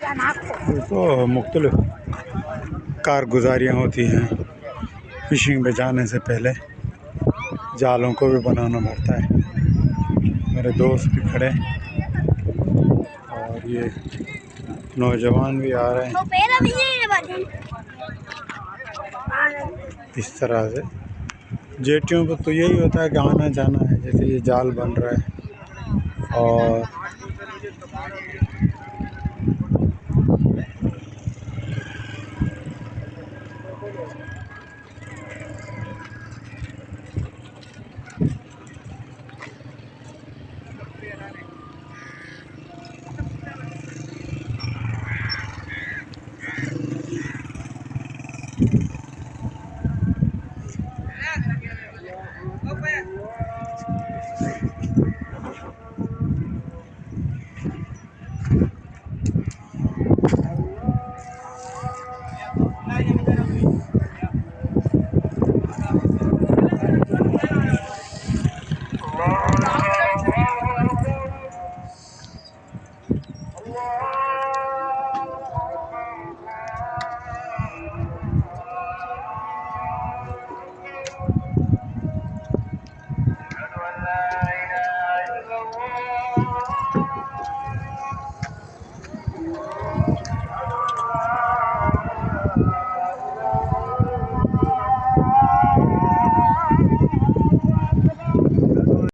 ये तो मुख्तलिफ कारगुजारियाँ होती हैं। फिशिंग पे जाने से पहले जालों को भी बनाना पड़ता है। मेरे दोस्त भी खड़े और ये नौजवान भी आ रहे हैं। इस तरह से जेटियों पर तो यही होता है कि आना जाना है। जैसे ये जाल बन रहा है और